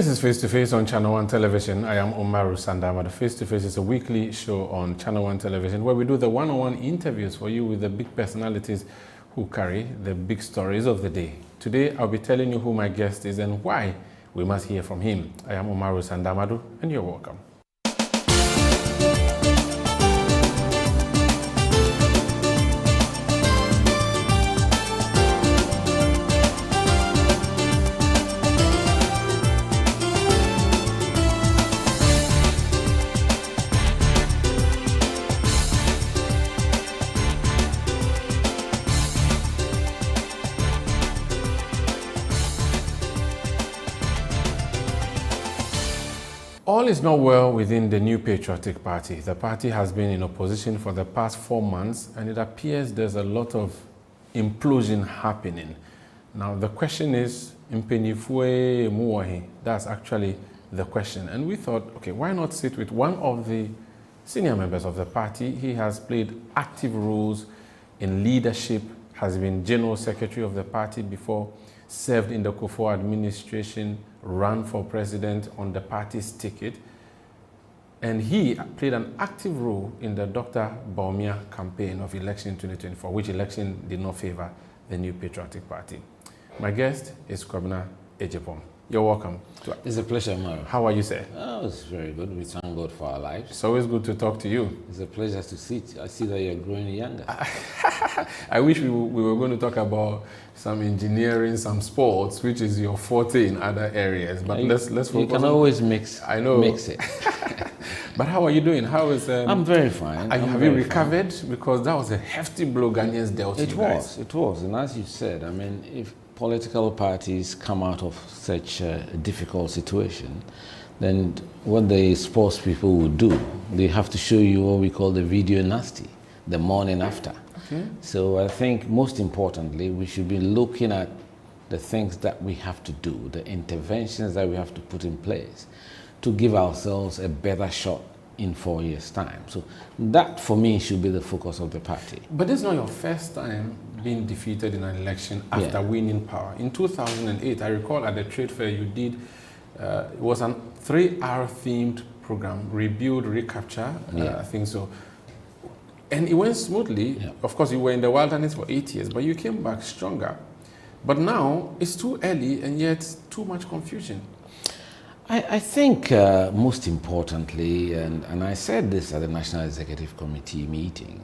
This is Face to Face on Channel 1 Television. I am Umaru Sanda Amadu. Face to Face is a weekly show on Channel 1 Television where we do the one-on-one interviews for you with the big personalities who carry the big stories of the day. Today, I'll be telling you who my guest is and why we must hear from him. I am Umaru Sanda Amadu, and you're welcome. All is not well within the new Patriotic Party. The party has been in opposition for the past 4 months, and it appears there's a lot of implosion happening. Now, the question is, Mpenifue Muwahi? That's actually the question. And we thought, okay, why not sit with one of the senior members of the party? He has played active roles in leadership, has been general secretary of the party before, served in the Kufuor administration, ran for president on the party's ticket, and he played an active role in the Dr. Bawumia campaign of election 2024, which election did not favor the new Patriotic Party. My guest is Kwabena Agyepong. You're welcome. It's a pleasure, Umaru. How are you, sir? Oh, it's very good. We thank God for our lives. It's always good to talk to you. It's a pleasure to sit. I see that you're growing younger. I wish we were going to talk about some engineering, some sports, which is your forte in other areas. But let's focus. You can always mix. I know. Mix it. But how are you doing? How is? I'm very fine. Have you recovered? Fine. Because that was a hefty blow Ghanaians dealt with. It was, and as you said, I mean, if political parties come out of such a difficult situation, then what the sports people would do, they have to show you what we call the video nasty, the morning after. Okay. So I think most importantly, we should be looking at the things that we have to do, the interventions that we have to put in place to give ourselves a better shot in 4 years' time. So that, for me, should be the focus of the party. But this is not your first time being defeated in an election after winning power. In 2008, I recall at the trade fair you did, it was a 3-hour themed program, Rebuild, Recapture, I think so. And it went smoothly. Yeah. Of course, you were in the wilderness for 8 years, but you came back stronger. But now, it's too early and yet too much confusion. I think most importantly, and I said this at the National Executive Committee meeting,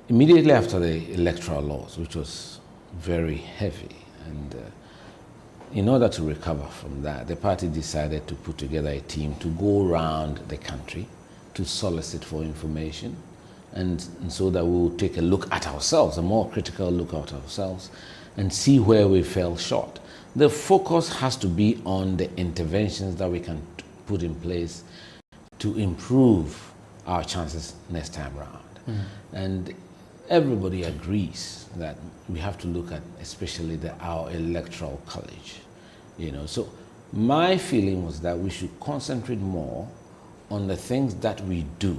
immediately after the electoral laws, which was very heavy, and in order to recover from that, the party decided to put together a team to go around the country to solicit for information, and so that we will take a look at ourselves, a more critical look at ourselves, and see where we fell short. The focus has to be on the interventions that we can put in place to improve our chances next time around. And everybody agrees that we have to look at especially our Electoral College. So my feeling was that we should concentrate more on the things that we do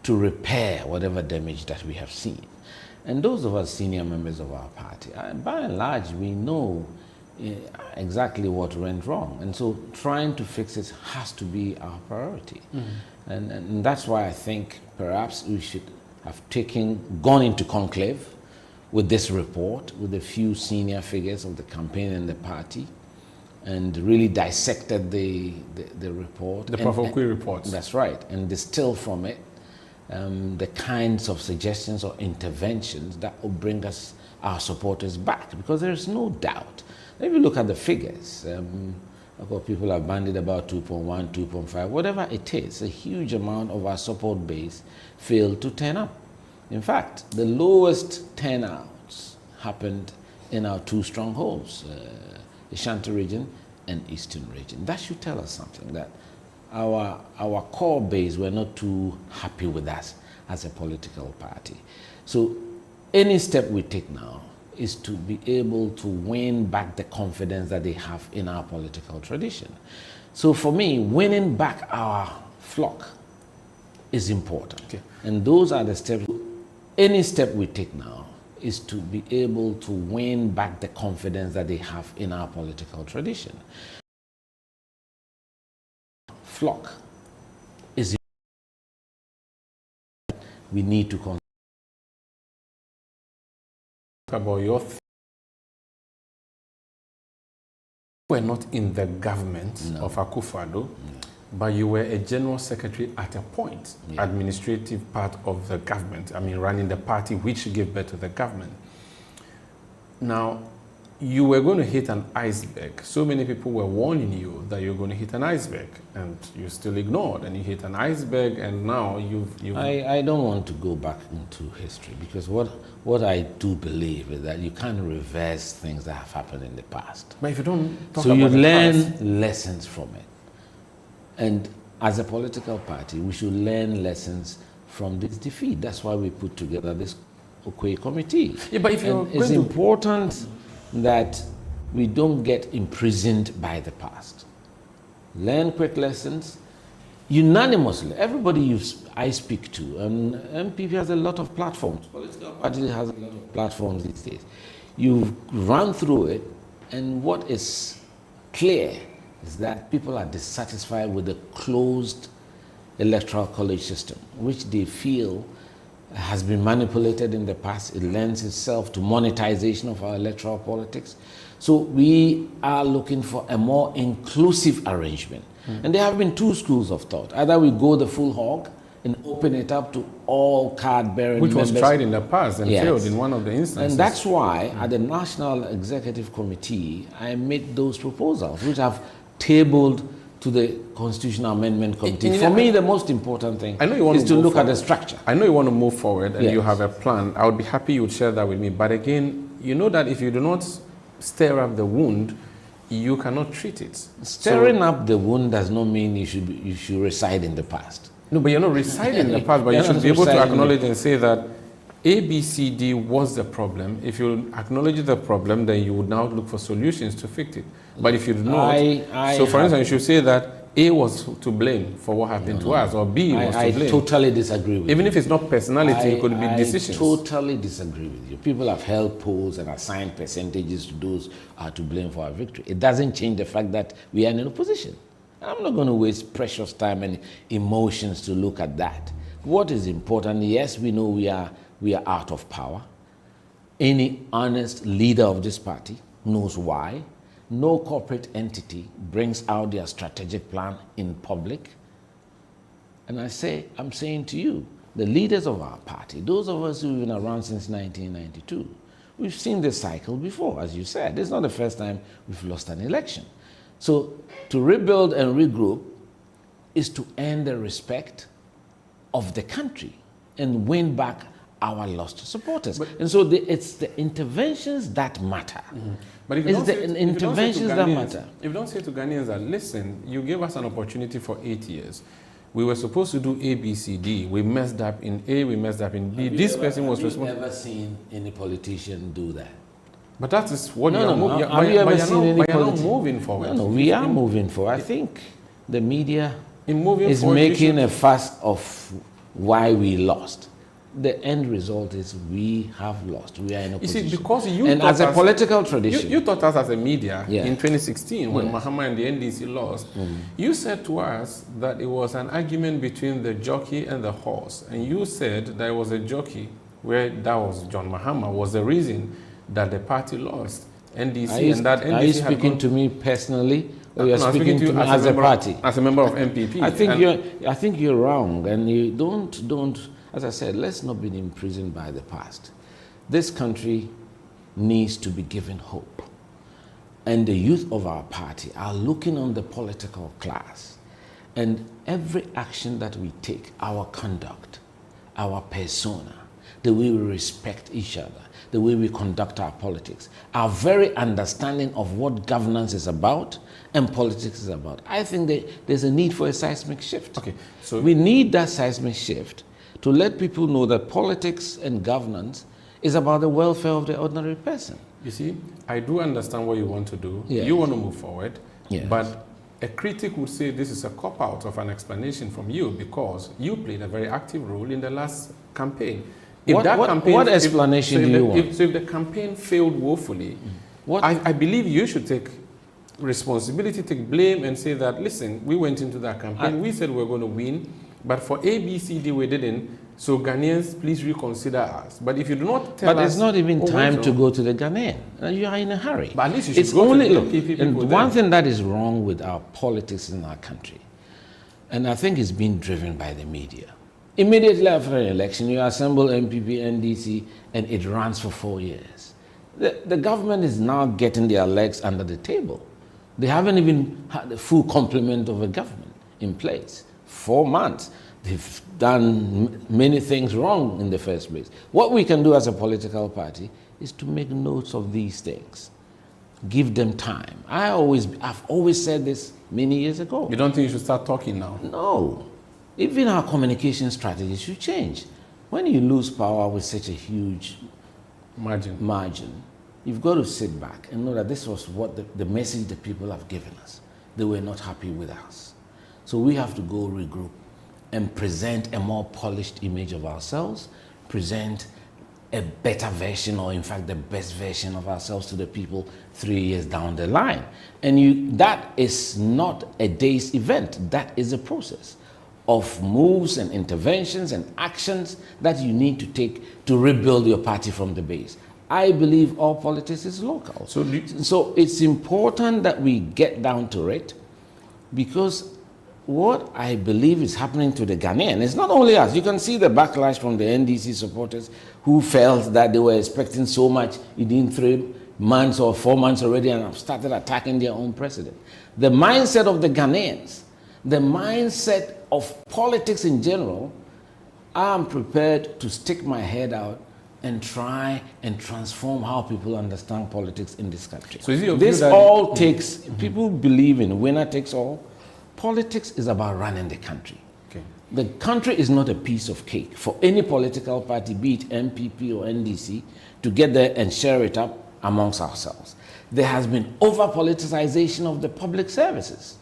to repair whatever damage that we have seen. And those of us senior members of our party, by and large, we know exactly what went wrong, and so trying to fix it has to be our priority. And that's why I think perhaps we should have gone into conclave with this report with a few senior figures of the campaign and the party, and really dissected the report, the Profokwe report. That's right, and distill from it the kinds of suggestions or interventions that will bring us our supporters back, because there is no doubt. If you look at the figures, people have bandied about 2.1, 2.5, whatever it is, a huge amount of our support base failed to turn up. In fact, the lowest turnouts happened in our two strongholds, the Ashanti region and Eastern region. That should tell us something, that our core base were not too happy with us as a political party. So any step we take now is to be able to win back the confidence that they have in our political tradition. So for me, winning back our flock is important. Okay. And those are the steps. Any step we take now is to be able to win back the confidence that they have in our political tradition. flock is we need to consider. About your were not in the government of Akufo-Addo, but you were a general secretary at a point, administrative part of the government. I mean, running the party which gave birth to the government. Now, you were going to hit an iceberg. So many people were warning you that you're going to hit an iceberg, and you still ignored, and you hit an iceberg, and now you've... I don't want to go back into history, because what I do believe is that you can't reverse things that have happened in the past. But if you don't talk so about you the learn past, lessons from it. And as a political party, we should learn lessons from this defeat. That's why we put together this Agyei committee. Yeah, but if you're it's important that we don't get imprisoned by the past. Learn quick lessons unanimously. Everybody I speak to, and MPP has a lot of platforms. Political party has a lot of platforms these days. You run through it, and what is clear is that people are dissatisfied with the closed Electoral College system, which they feel has been manipulated in the past. It lends itself to monetization of our electoral politics. So we are looking for a more inclusive arrangement. And there have been two schools of thought. Either we go the full hog and open it up to all card-bearing members. Which was tried in the past and failed in one of the instances. And that's why at the National Executive Committee, I made those proposals, which have tabled to the Constitutional Amendment Committee. For me, the most important thing is to look at the structure. I know you want to move forward and you have a plan. I would be happy you would share that with me. But again, you know that if you do not stir up the wound, you cannot treat it. Stirring up the wound does not mean you should reside in the past. No, but you're not residing in the past, but you should be able to acknowledge and say that A, B, C, D was the problem. If you acknowledge the problem, then you would now look for solutions to fix it. But if you do not, so for instance, you should say that A was to blame for what happened to us, or B was to blame. I totally disagree with you. Even if it's not personality, it could be decisions. I totally disagree with you. People have held polls and assigned percentages to those to blame for our victory. It doesn't change the fact that we are in an opposition. I'm not going to waste precious time and emotions to look at that. What is important, yes, we know we are out of power. Any honest leader of this party knows why. No corporate entity brings out their strategic plan in public. And I'm saying to you, the leaders of our party, those of us who've been around since 1992, we've seen this cycle before, as you said. This is not the first time we've lost an election. So to rebuild and regroup is to earn the respect of the country and win back our lost supporters. And so it's the interventions that matter. But if you don't say to Ghanaians that, listen, you gave us an opportunity for 8 years. We were supposed to do A, B, C, D. We messed up in A, we messed up in B. This person was responsible. Have you ever seen any politician do that? But that is what you're not moving forward. No, we are moving forward. I think the media is making a fuss of why we lost. The end result is we have lost. We are in opposition. You see, because as a political tradition. You taught us as a media in 2016 when Mahama and the NDC lost. You said to us that it was an argument between the jockey and the horse. And you said that it was a jockey where that was John Mahama was the reason that the party lost. NDC Are you speaking to me personally? Or you're speaking to me as a party? As a member of MPP. I think you're wrong, and you don't. As I said, let's not be imprisoned by the past. This country needs to be given hope, and the youth of our party are looking on the political class, and every action that we take, our conduct, our persona, the way we respect each other, the way we conduct our politics, our very understanding of what governance is about and politics is about. I think there's a need for a seismic shift. Okay, so we need that seismic shift to let people know that politics and governance is about the welfare of the ordinary person. You see, I do understand what you want to do. Yes. You want to move forward, yes. But a critic would say this is a cop-out of an explanation from you because you played a very active role in the last campaign. What explanation do you want? So if the campaign failed woefully, I believe you should take responsibility, take blame, and say that, listen, we went into that campaign, we said we were going to win, but for A, B, C, D, we didn't. So Ghanaians, please reconsider us. But if you do not tell us... But it's not even time to go to the Ghanaian. You are in a hurry. But at least you should go to the NPP and people. One thing that is wrong with our politics in our country, and I think it's being driven by the media. Immediately after an election, you assemble MPP, NDC, and it runs for 4 years. The government is now getting their legs under the table. They haven't even had the full complement of a government in place. 4 months. They've done many things wrong in the first place. What we can do as a political party is to make notes of these things. Give them time. I've always said this many years ago. You don't think you should start talking now? No. Even our communication strategy should change. When you lose power with such a huge margin, you've got to sit back and know that this was what the message the people have given us. They were not happy with us. So we have to go regroup and present a more polished image of ourselves, present a better version, or in fact the best version of ourselves to the people 3 years down the line. And that is not a day's event. That is a process of moves and interventions and actions that you need to take to rebuild your party from the base. I believe all politics is local. So it's important that we get down to it, because what I believe is happening to the Ghanaian is not only us. You can see the backlash from the NDC supporters who felt that they were expecting so much within 3 months or 4 months already and have started attacking their own president. The mindset of the Ghanaians, the mindset of politics in general, I'm prepared to stick my head out and try and transform how people understand politics in this country. So is it your this view that all takes, people believe in winner takes all. Politics is about running the country. Okay. The country is not a piece of cake for any political party, be it MPP or NDC, to get there and share it up amongst ourselves. There has been over-politicization of the public services,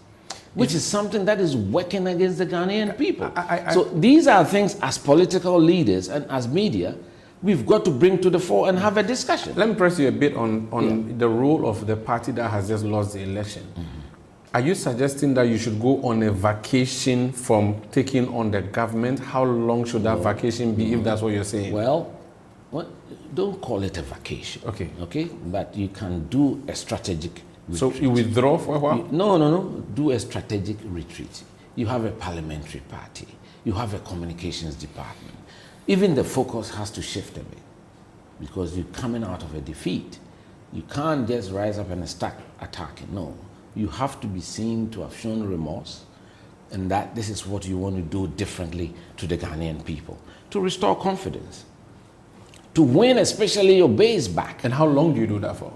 which is something that is working against the Ghanaian people. So these are things as political leaders and as media, we've got to bring to the fore and have a discussion. Let me press you a bit on the role of the party that has just lost the election. Mm-hmm. Are you suggesting that you should go on a vacation from taking on the government? How long should that vacation be, if that's what you're saying? Well, don't call it a vacation. Okay. Okay? But you can do a strategic retreat. So you withdraw for a while? No. Do a strategic retreat. You have a parliamentary party. You have a communications department. Even the focus has to shift a bit, because you're coming out of a defeat. You can't just rise up and start attacking. No. You have to be seen to have shown remorse, and that this is what you want to do differently to the Ghanaian people, to restore confidence, to win especially your base back. And how long do you do that for?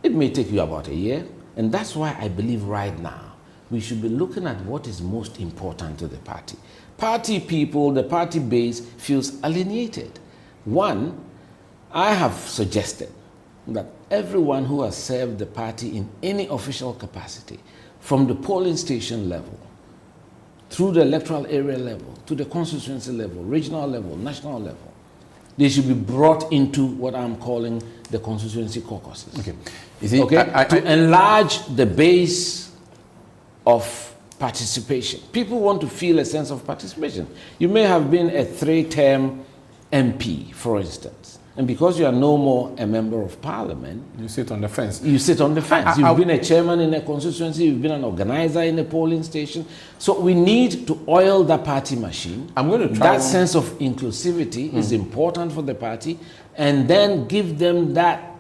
It may take you about a year, and that's why I believe right now we should be looking at what is most important to the party. Party people, the party base feels alienated. One, I have suggested that everyone who has served the party in any official capacity, from the polling station level, through the electoral area level, to the constituency level, regional level, national level, they should be brought into what I'm calling the constituency caucuses. Okay. To enlarge the base of participation. People want to feel a sense of participation. You may have been a 3-term MP, for instance, and because you are no more a member of parliament, you sit on the fence. You sit on the fence. You've been a chairman in a constituency, you've been an organizer in a polling station. So we need to oil the party machine. I'm going to try that sense of inclusivity is important for the party, and then give them that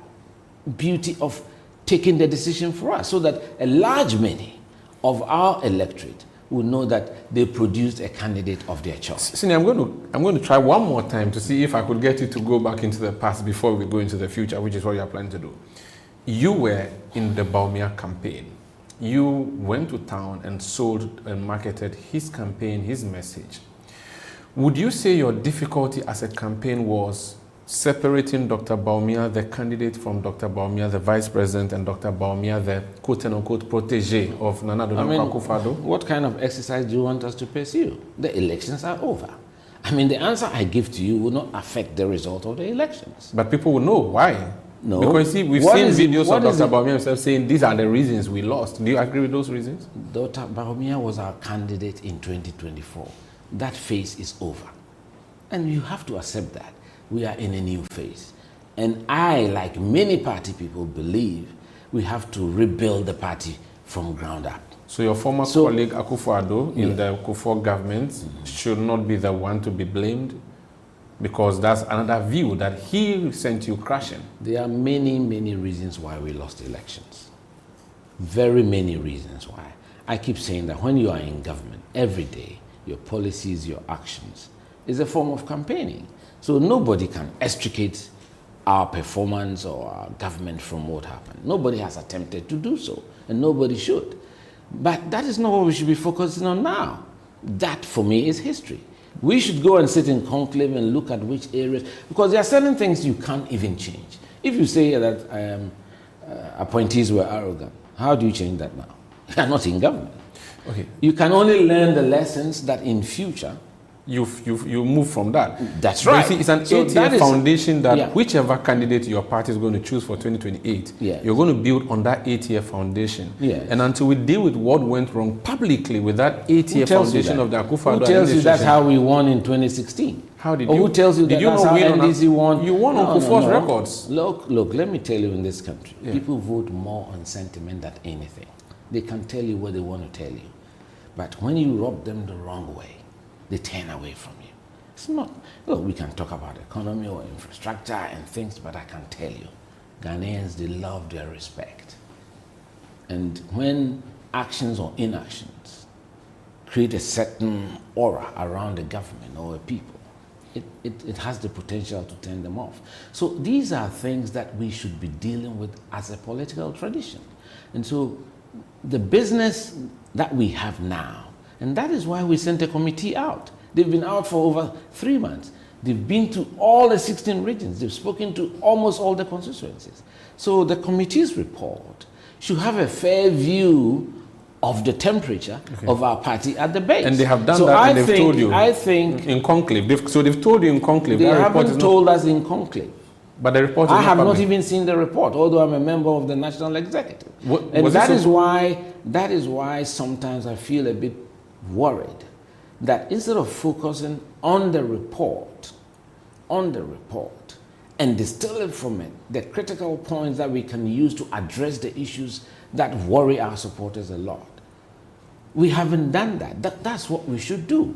beauty of taking the decision for us, so that a large many of our electorate will know that they produced a candidate of their choice. Sini, I'm going to try one more time to see if I could get you to go back into the past before we go into the future, which is what you are planning to do. You were in the Bawumia campaign. You went to town and sold and marketed his campaign, his message. Would you say your difficulty as a campaign was separating Dr. Bawumia, the candidate, from Dr. Bawumia, the vice president, and Dr. Bawumia, the quote-unquote protege of Nana Addo Akufo-Addo? What kind of exercise do you want us to pursue? The elections are over. I mean, the answer I give to you will not affect the result of the elections. But people will know why. No. Because see, we've seen videos of Dr. Bawumia himself saying these are the reasons we lost. Do you agree with those reasons? Dr. Bawumia was our candidate in 2024. That phase is over. And you have to accept that. We are in a new phase. And I, like many party people, believe we have to rebuild the party from ground up. So your former colleague Akufo-Addo in the Kufuor government should not be the one to be blamed? Because that's another view that he sent you crashing. There are many, many reasons why we lost elections. Very many reasons why. I keep saying that when you are in government, every day, your policies, your actions, is a form of campaigning. So nobody can extricate our performance or our government from what happened. Nobody has attempted to do so, and nobody should. But that is not what we should be focusing on now. That, for me, is history. We should go and sit in conclave and look at which areas, because there are certain things you can't even change. If you say that appointees were arrogant, how do you change that now? You are not in government. Okay. You can only learn the lessons that in future you move from that. That's but right. You see, it's an 8-year foundation that whichever candidate your party is going to choose for 2028, you're going to build on that 8-year foundation. Yes. And until we deal with what went wrong publicly with that 8-year foundation of the Akufo-Addo Who tells you that's how we won in 2016? How did or you? Who tells you that that's how NDC won? You won on Kufuor's records. Look, let me tell you, in this country, people vote more on sentiment than anything. They can tell you what they want to tell you. But when you rub them the wrong way, they turn away from you. It's not, look, we can talk about economy or infrastructure and things, but I can tell you, Ghanaians, they love their respect. And when actions or inactions create a certain aura around the government or a people, it has the potential to turn them off. So these are things that we should be dealing with as a political tradition. And so the business that we have now, and that is why we sent a committee out. They've been out for over 3 months. They've been to all the 16 regions. They've spoken to almost all the constituencies. So the committee's report should have a fair view of the temperature of our party at the base. And they have done so that, and they've told you I think in conclave. They've told you in conclave. They haven't told us in conclave. But the report is I have public. not even seen the report, although I'm a member of the National Executive. And that is why sometimes I feel a bit worried that instead of focusing on the report, and distilling from it the critical points that we can use to address the issues that worry our supporters a lot, we haven't done that. That's what we should do.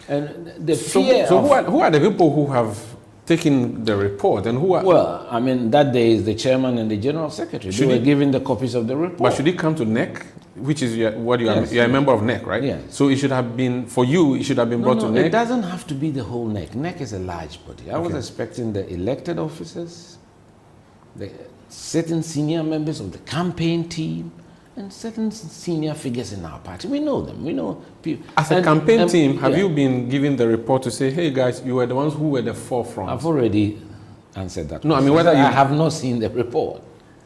And the fear who are the people who have taken the report, and who are... Well, I mean, that day is the chairman and the general secretary. They were given the copies of the report. But should it come to NEC, which is you're a member of NEC, right? Yes. So it should have been, for you, it should have been brought to NEC? It doesn't have to be the whole NEC. NEC is a large body. I was expecting the elected officers, the certain senior members of the campaign team, and certain senior figures in our party. We know them. We know people. As a campaign team, have you been given the report to say, hey guys, you were the ones who were the forefront? I've already answered that. No, I mean, whether you... I have not seen the report.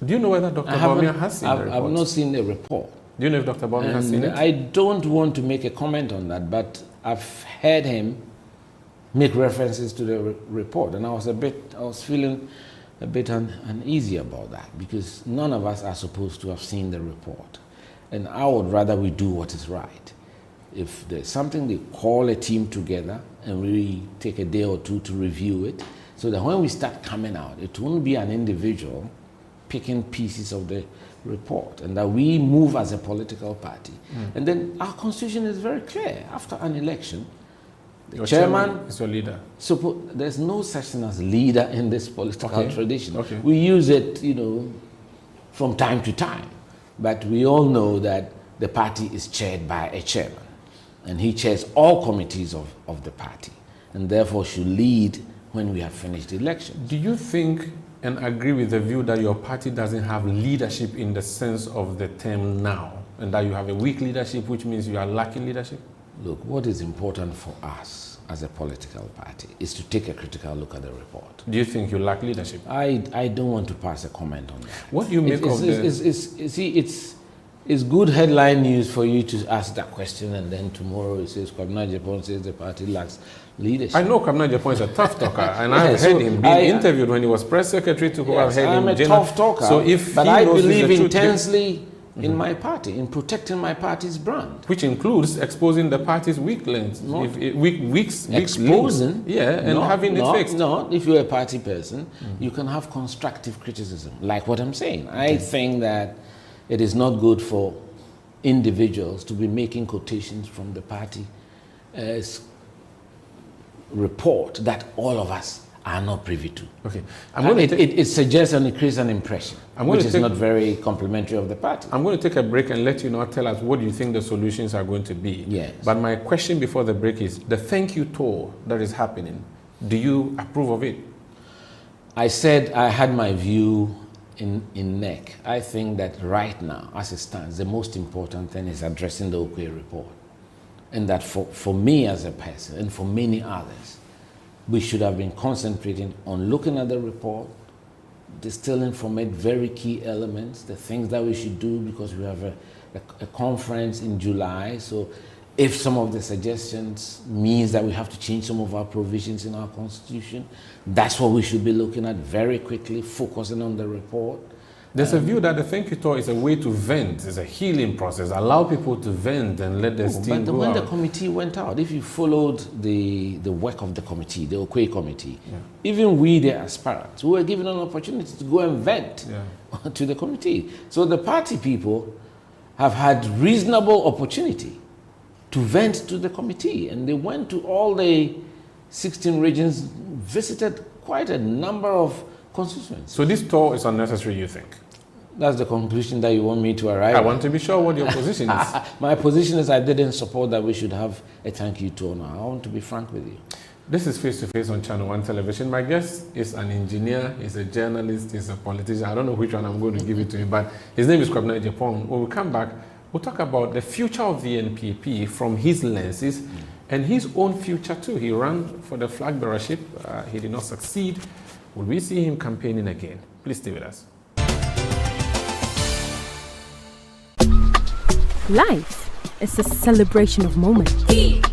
Do you know whether Dr. Bawumia has seen the report? I've not seen the report. Do you know if Dr. Bawumia has seen it? I don't want to make a comment on that, but I've heard him make references to the report, and I was feeling a bit uneasy about that, because none of us are supposed to have seen the report. And I would rather we do what is right. If there's something, they call a team together and we take a day or two to review it, so that when we start coming out, it won't be an individual picking pieces of the report, and that we move as a political party. And then our constitution is very clear. After an election, the chairman is your leader. So there's no such thing as leader in this political tradition. Okay. We use it, from time to time. But we all know that the party is chaired by a chairman, and he chairs all committees of the party, and therefore should lead when we have finished the election. Do you think and agree with the view that your party doesn't have leadership in the sense of the term now, and that you have a weak leadership, which means you are lacking leadership? Look, what is important for us as a political party is to take a critical look at the report. Do you think you lack leadership? I don't want to pass a comment on that. What do you make of the... it's good headline news for you to ask that question, and then tomorrow it says Kwabena Agyepong says the party lacks leadership. I know Kwabena Agyepong is a tough talker, and I've heard him being interviewed when he was press secretary to who I've heard him. I'm a tough talker, so if but I believe intensely in my party, in protecting my party's brand. Which includes exposing the party's weak links. Exposing? And having it fixed. No, if you're a party person, you can have constructive criticism, like what I'm saying. I think that it is not good for individuals to be making quotations from the party report that all of us are not privy to. Okay. It suggests and it creates an impression, which is not very complimentary of the party. I'm going to take a break and let you now tell us what you think the solutions are going to be. Yes. But my question before the break is, the thank you tour that is happening, do you approve of it? I said I had my view in NEC. I think that right now, as it stands, the most important thing is addressing the Okwei report. And that for me as a person and for many others, we should have been concentrating on looking at the report, distilling from it very key elements, the things that we should do, because we have a conference in July. So if some of the suggestions means that we have to change some of our provisions in our constitution, that's what we should be looking at very quickly, focusing on the report. There's a view that the thank you tour is a way to vent, it's a healing process, allow people to vent and let their steam go out. But when the committee went out, if you followed the work of the committee, the Okwei committee, even we, the aspirants, we were given an opportunity to go and vent to the committee. So the party people have had reasonable opportunity to vent to the committee, and they went to all the 16 regions, visited quite a number of constituencies. So this tour is unnecessary, you think? That's the conclusion that you want me to arrive at. I want to be sure what your position is. My position is I didn't support that we should have a thank you tour now. I want to be frank with you. This is Face to Face on Channel 1 Television. My guest is an engineer, he's a journalist, he's a politician. I don't know which one I'm going to give it to him, but his name is Kwabena Agyepong. When we come back, we'll talk about the future of the NPP from his lenses and his own future too. He ran for the Flagbearership. He did not succeed. Will we see him campaigning again? Please stay with us. Life is a celebration of moments. Big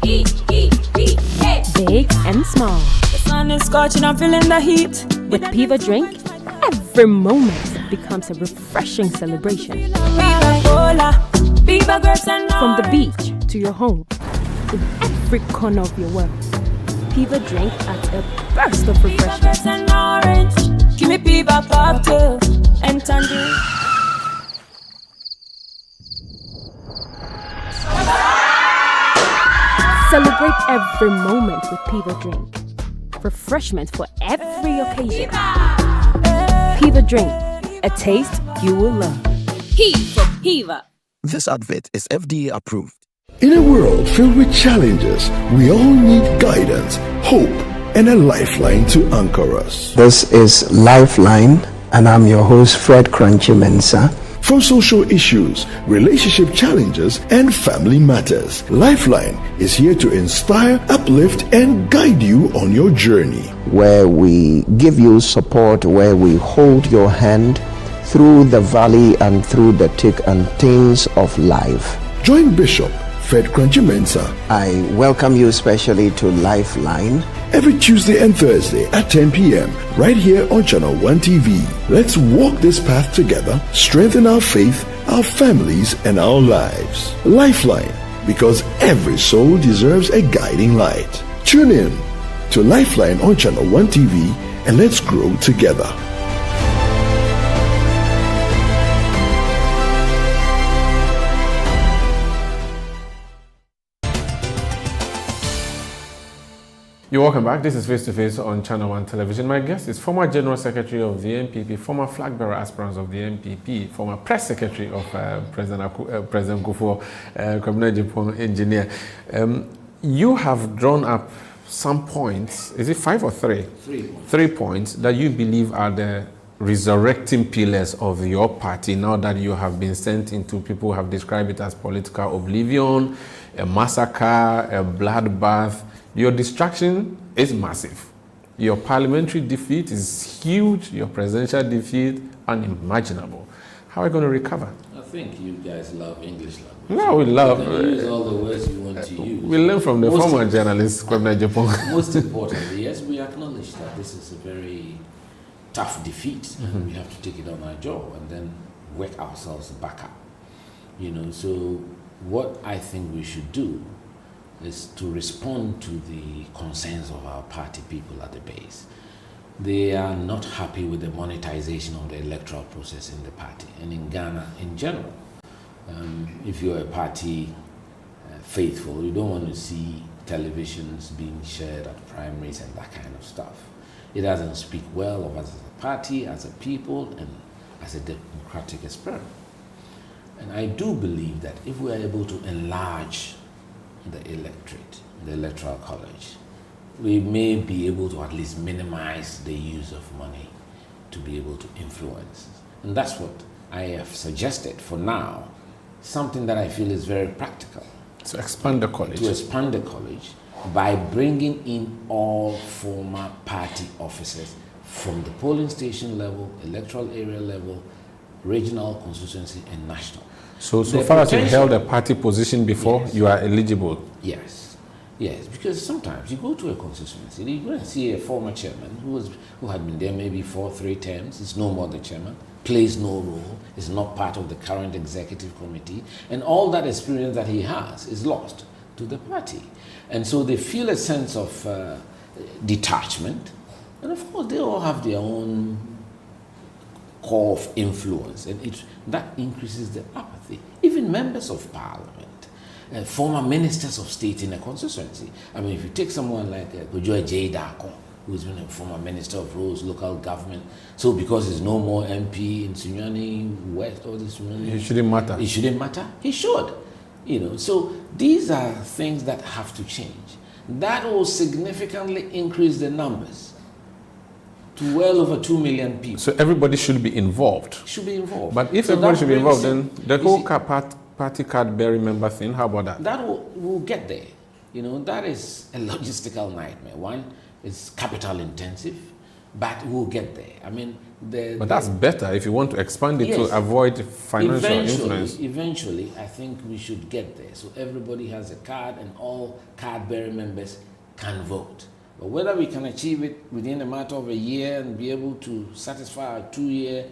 and small. The sun is scorching, I'm feeling the heat. With Piva Drink, every moment becomes a refreshing celebration. From the beach to your home, in every corner of your world. Piva Drink at a burst of refreshment. Give me Piva cocktail and tangerine. Celebrate every moment with Piva Drink. Refreshment for every occasion. Piva Drink, a taste you will love. P for Piva. This advert is FDA approved. In a world filled with challenges, we all need guidance, hope, and a lifeline to anchor us. This is Lifeline, and I'm your host, Fred Crunchy Mensa. For social issues, relationship challenges, and family matters, Lifeline is here to inspire, uplift, and guide you on your journey. Where we give you support, where we hold your hand through the valley and through the thick and thins of life. Join Bishop Fred Crunchy Mensa. I welcome you especially to Lifeline. Every Tuesday and Thursday at 10 p.m. right here on Channel 1 TV. Let's walk this path together, strengthen our faith, our families, and our lives. Lifeline, because every soul deserves a guiding light. Tune in to Lifeline on Channel 1 TV and let's grow together. You're welcome back. This is Face to Face on Channel 1 Television. My guest is former General Secretary of the NPP, former Flagbearer aspirant of the NPP, former Press Secretary of President Kufuor, Kwabena Agyepong, engineer. You have drawn up some points, is it 5 or 3? 3 points. 3 points that you believe are the resurrecting pillars of your party now that you have been sent into, people have described it as political oblivion, a massacre, a bloodbath. Your distraction is massive. Your parliamentary defeat is huge. Your presidential defeat, unimaginable. How are you going to recover? think you guys love English language. No, we love. You can use all the words you want to use. We learn from the former journalist, Kwabena Agyepong. Most importantly, yes, we acknowledge that this is a very tough defeat, and we have to take it on our jaw and then work ourselves back up. You know, so what I think we should do is to respond to the concerns of our party people at the base. They are not happy with the monetization of the electoral process in the party and in Ghana in general. If you're a party faithful, you don't want to see televisions being shared at primaries and that kind of stuff. It doesn't speak well of us as a party, as a people, and as a democratic experiment. And I do believe that if we are able to enlarge the electorate, the Electoral College, we may be able to at least minimize the use of money to be able to influence. And that's what I have suggested for now, something that I feel is very practical. To expand the college. To expand the college by bringing in all former party officers from the polling station level, electoral area level, regional, constituency, and national. So far as you held a party position before, yes, you are eligible? Yes. Yes, because sometimes you go to a constituency, you go and see a former chairman who had been there maybe for 3 terms, is no more the chairman, plays no role, is not part of the current executive committee, and all that experience that he has is lost to the party. And so they feel a sense of detachment, and of course they all have their own core of influence, and that increases the apathy. Even members of parliament, former ministers of state in a constituency. I mean, if you take someone like Umaru Agyei Agyepong, who's been a former minister of roads, local government, so because he's no more MP in Sunyani West or this, it shouldn't matter. It shouldn't matter. He should, you know. So these are things that have to change. That will significantly increase the numbers to well over 2 million people. So everybody should be involved. Should be involved. But if everybody should be involved, then the whole party card bearing member thing, how about that? That will get there. You know, that is a logistical nightmare. One, it's capital intensive, but we'll get there. I mean, but that's better if you want to expand it, yes, to avoid financial influence. Eventually, I think we should get there. So everybody has a card and all card bearing members can vote. But whether we can achieve it within a matter of a year and be able to satisfy our 2-year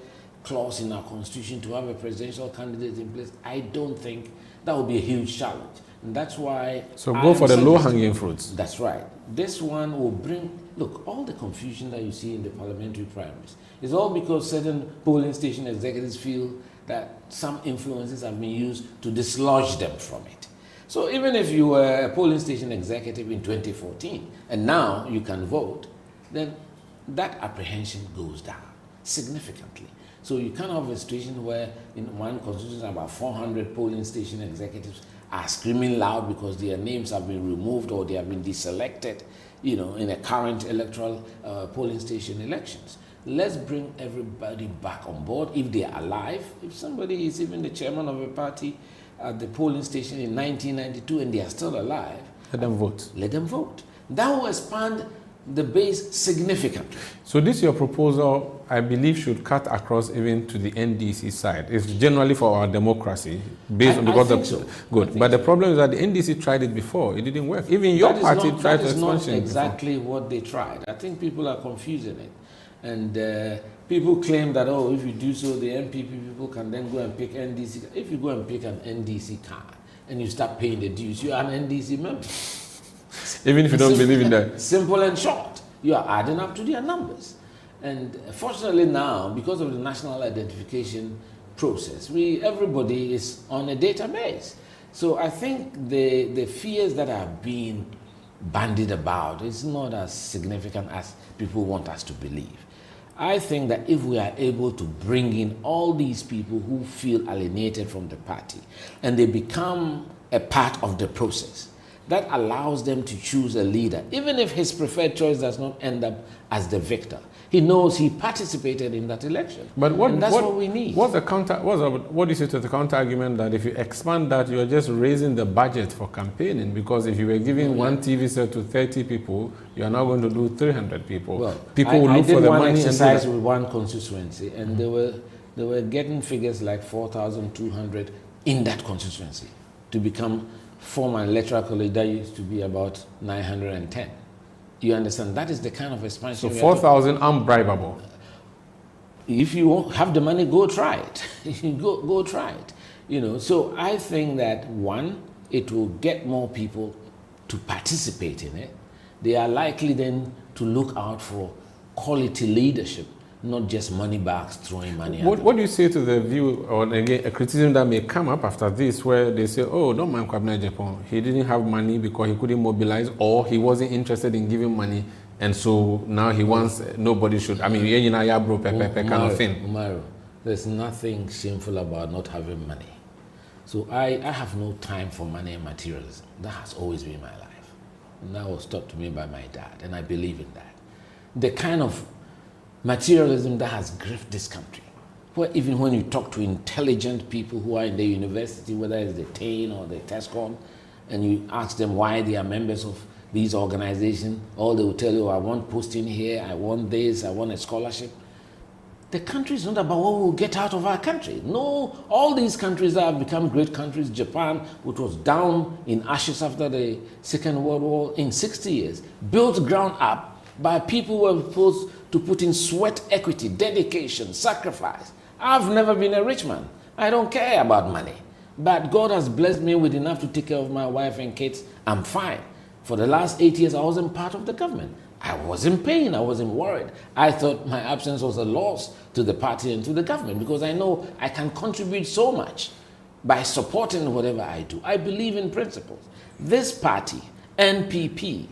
clause in our constitution to have a presidential candidate in place, I don't think that would be a huge challenge. And that's why... So go for the low-hanging fruits. That's right. This one will bring... Look, all the confusion that you see in the parliamentary primaries is all because certain polling station executives feel that some influences have been used to dislodge them from it. So even if you were a polling station executive in 2014 and now you can vote, then that apprehension goes down significantly. So you can't have a situation where in one constituency about 400 polling station executives are screaming loud because their names have been removed or they have been deselected, you know, in a current electoral polling station elections. Let's bring everybody back on board if they are alive. If somebody is even the chairman of a party at the polling station in 1992 and they are still alive, let them vote. Let them vote. That will expand the base significantly. So this your proposal, I believe, should cut across even to the NDC side. It's generally for our democracy, based on because of so. Good. But the problem is that the NDC tried it before; it didn't work. Even your party tried to expansion. That is not exactly what they tried. I think people are confusing it, and people claim that if you do so, the MPP people can then go and pick NDC. If you go and pick an NDC card and you start paying the dues, you are an NDC member. Even if you don't believe in that. Simple and short. You are adding up to their numbers. And fortunately now, because of the national identification process, everybody is on a database. So I think the fears that are being bandied about is not as significant as people want us to believe. I think that if we are able to bring in all these people who feel alienated from the party and they become a part of the process, that allows them to choose a leader, even if his preferred choice does not end up as the victor. He knows he participated in that election. But that's what we need. What do you say to the counter argument that if you expand that, you're just raising the budget for campaigning? Because if you were giving one TV set to 30 people, you are now going to do 300 people. Well, people will look for the money. I did one exercise with one constituency, and they were they were getting figures like 4,200 in that constituency to become former Electoral College that used to be about 910. You understand? That is the kind of expansion. So 4,000 unbribable. If you have the money, go try it. go try it. You know, so I think that one, it will get more people to participate in it. They are likely then to look out for quality leadership, not just money bags throwing money. What do you say to the view, or again, a criticism that may come up after this, where they say, oh, don't mind Kwabena Agyepong. He didn't have money because he couldn't mobilize, or he wasn't interested in giving money, and so now he wants nobody should. I mean, kind of thing. Umaru, there's nothing shameful about not having money. So I have no time for money and materialism. That has always been my life. And that was taught to me by my dad, and I believe in that. The kind of materialism that has gripped this country, where even when you talk to intelligent people who are in the university, whether it's the TAIN or the TESCOM, and you ask them why they are members of these organizations, all they will tell you, I want posting here, I want this, I want a scholarship. The country is not about what we will get out of our country. No, all these countries that have become great countries, Japan, which was down in ashes after the Second World War in 60 years, built ground up by people who were supposed to put in sweat equity, dedication, sacrifice. I've never been a rich man. I don't care about money. But God has blessed me with enough to take care of my wife and kids. I'm fine. For the last 8 years, I wasn't part of the government. I wasn't paying, I wasn't worried. I thought my absence was a loss to the party and to the government because I know I can contribute so much by supporting whatever I do. I believe in principles. This party, NPP,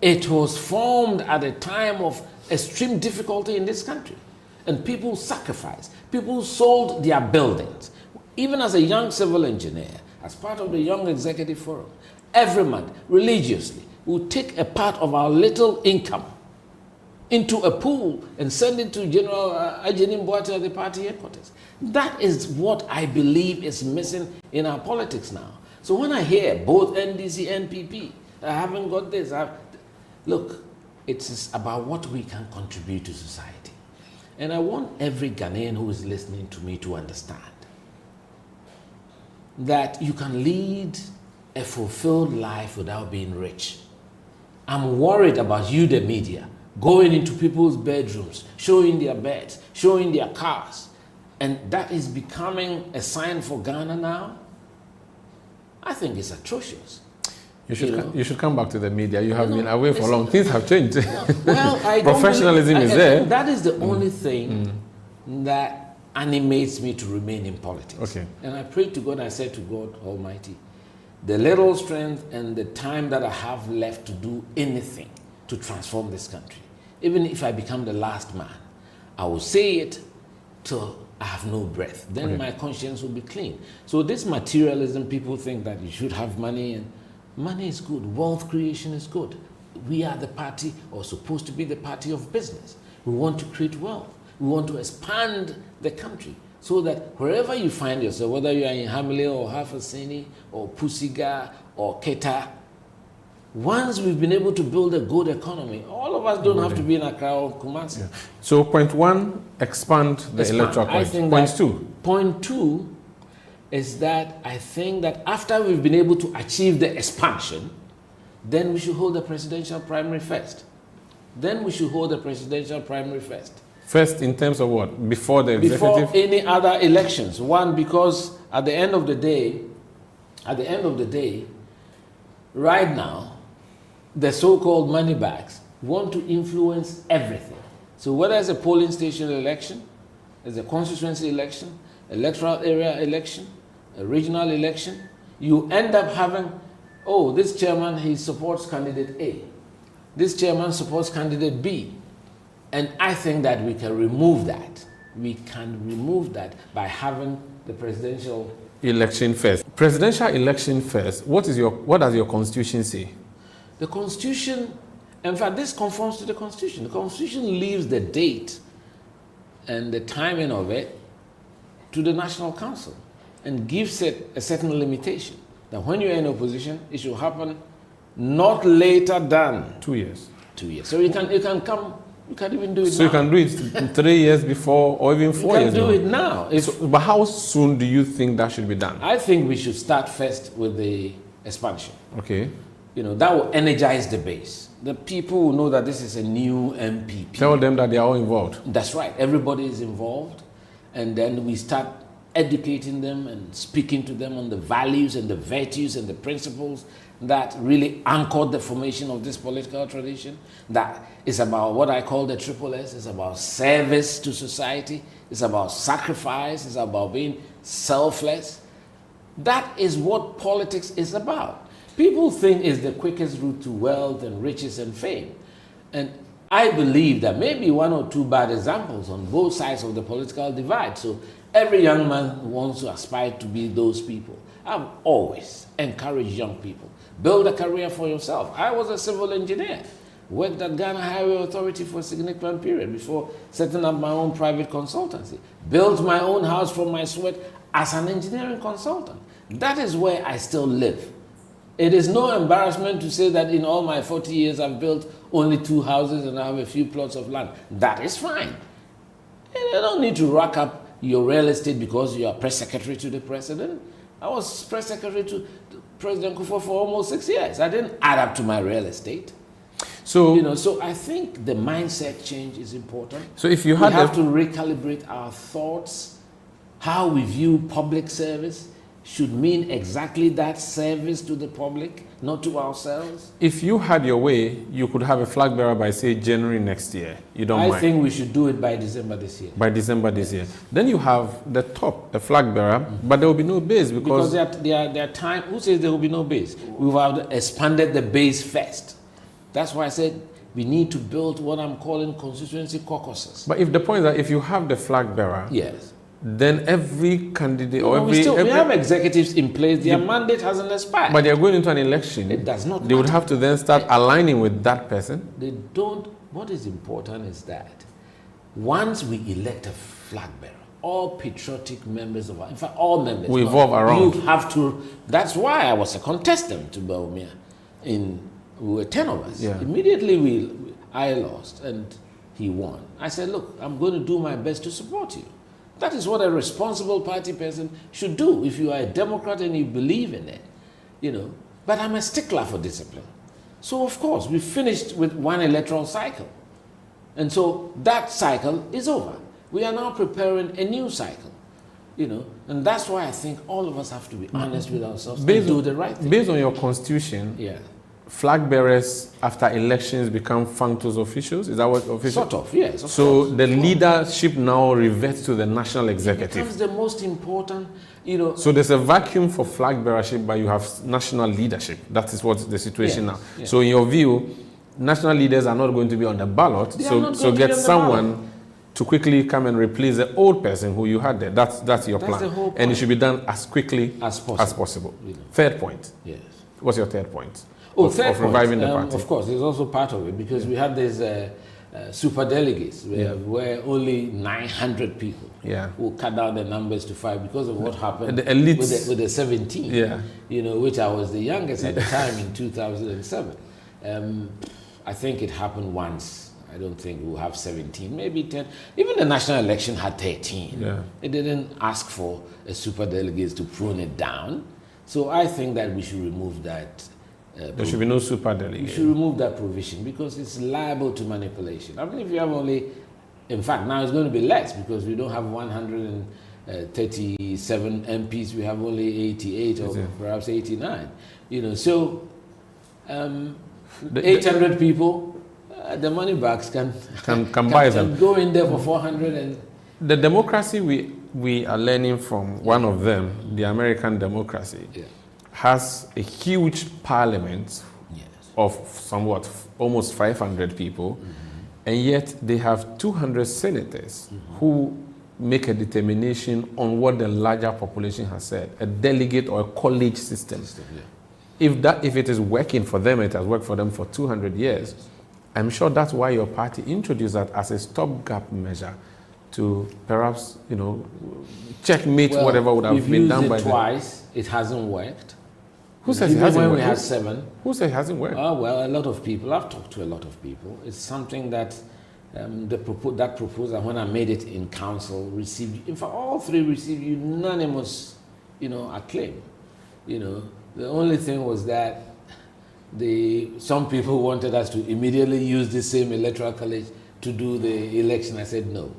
it was formed at a time of extreme difficulty in this country. And people sacrificed. People sold their buildings. Even as a young civil engineer, as part of the Young Executive Forum, every month, religiously, we take a part of our little income into a pool and send it to General Ajeni Mboate at the party headquarters. That is what I believe is missing in our politics now. So when I hear both NDC and NPP, I haven't got this. Look, it's about what we can contribute to society. And I want every Ghanaian who is listening to me to understand that you can lead a fulfilled life without being rich. I'm worried about you, the media, going into people's bedrooms, showing their beds, showing their cars. And that is becoming a sign for Ghana now. I think it's atrocious. You should come back to the media. You have been away for long. Things have changed. Well, Professionalism is there. That is the only thing that animates me to remain in politics. Okay. And I prayed to God, I said to God Almighty, the little strength and the time that I have left to do anything to transform this country, even if I become the last man, I will say it till I have no breath. Then my conscience will be clean. So this materialism, people think that you should have money, and money is good. Wealth creation is good. We are the party, or supposed to be the party of business. We want to create wealth. We want to expand the country. So that wherever you find yourself, whether you are in Hamile or Hafasini or Pusiga or Keta, once we've been able to build a good economy, all of us don't have to be in Accra or Kumasi. Yeah. So point one, expand the Electoral College. Point two? Point two is that I think that after we've been able to achieve the expansion, then we should hold the presidential primary first. First, in terms of what? Before the executive? Before any other elections. One, because at the end of the day, right now, the so-called money bags want to influence everything. So whether it's a polling station election, it's a constituency election, electoral area election, a regional election, you end up having, oh, this chairman, he supports candidate A. This chairman supports candidate B. And I think that we can remove that. We can remove that by having the presidential election first. Presidential election first. What does your constitution say? The constitution, in fact, this conforms to the constitution. The constitution leaves the date and the timing of it to the National Council and gives it a certain limitation that when you're in opposition, it should happen not later than 2 years. 2 years. So you can come You can even do it So now. you can do it 3 years before or even 4 years You can now. do it now. But how soon do you think that should be done? I think we should start first with the expansion. Okay. You know, that will energize the base. The people will know that this is a new MPP. Tell them that they are all involved. That's right. Everybody is involved. And then we start educating them and speaking to them on the values and the virtues and the principles that really anchored the formation of this political tradition. That is about what I call the triple S. It's about service to society. It's about sacrifice. It's about being selfless. That is what politics is about. People think it's the quickest route to wealth and riches and fame. And I believe that maybe one or two bad examples on both sides of the political divide. So every young man wants to aspire to be those people. I've always encouraged young people, build a career for yourself. I was a civil engineer, worked at Ghana Highway Authority for a significant period before setting up my own private consultancy, built my own house from my sweat as an engineering consultant. That is where I still live. It is no embarrassment to say that in all my 40 years I've built only 2 houses and I have a few plots of land. That is fine. You don't need to rack up your real estate because you are press secretary to the president. I was press secretary to President Kufuor for almost 6 years. I didn't add up to my real estate. So, So I think the mindset change is important. so if you We had have to recalibrate our thoughts. How we view public service should mean exactly that, service to the public, not to ourselves. if you had your way, you could have a flag bearer by say January next year. You don't I mind. think we should do it by December this year. By December this year. Then you have the top, the flag bearer, but there will be no base Because because there are time. Who says there will be no base? We've expanded the base first. That's why I said we need to build what I'm calling constituency caucuses. but if the point is that if you have the flag bearer, Yes. then every candidate or we every have executives in place. Their mandate hasn't expired. but they are going into an election. It does not They would matter. have to then start aligning with that person. They don't. What is important is that once we elect a flag bearer, all patriotic members of our, in fact, all members, We evolve around. You have to. That's why I was a contestant to Baumia. We were 10 of us. Yeah. Immediately I lost and he won. I said, look, I'm going to do my best to support you. That is what a responsible party person should do if you are a Democrat and you believe in it, But I'm a stickler for discipline. So, of course, we finished with one electoral cycle. And so that cycle is over. We are now preparing a new cycle, And that's why I think all of us have to be honest with ourselves and do the right thing. Based on your constitution, Yeah. flag bearers after elections become functus officials. Is that what official? Sort of, yes. Of So course. the leadership now reverts to the national executive. Becomes the most important, So there's a vacuum for flag bearership, but you have national leadership. That is what the situation Yes, now. yes. So in your view, national leaders are not going to be on the ballot. They are So not so going to get be on the someone ballot. to quickly come and replace the old person who you had there. That's your That's plan, the whole and it point. should be done as quickly As possible. as possible. Third point. Yes. What's your third point? Oh, third of reviving point, the party. Of course, it's also part of it because we had these super delegates where only 900 people Yeah. who cut down the numbers to 5 because of what happened The elites. with the 17, Yeah. Which I was the youngest at the time in 2007. I think it happened once. I don't think we'll have 17, maybe 10. Even the national election had 13. Yeah. It didn't ask for a super delegates to prune it down. So I think that we should remove that. There should be no super You delegate. should remove that provision because it's liable to manipulation. I mean, if you have only, in fact, now it's going to be less because we don't have 137 MPs. We have only 88 or perhaps 89. So 800 people, the money bags can buy them. go in there for 400 and. The democracy we are learning from, one of them, the American democracy, has a huge parliament of somewhat almost 500 people, and yet they have 200 senators who make a determination on what the larger population has said, a delegate or a college system. If it is working for them, it has worked for them for 200 years. I'm sure that's why your party introduced that as a stopgap measure to perhaps, checkmate whatever would have been done by them. Twice, it hasn't worked. Who says it Even hasn't when worked? we had 7. Who says it hasn't worked? Well, a lot of people. I've talked to a lot of people. It's something that that proposal, when I made it in council, received, in fact, all three received unanimous, acclaim. The only thing was that some people wanted us to immediately use the same Electoral College to do the election. I said, no.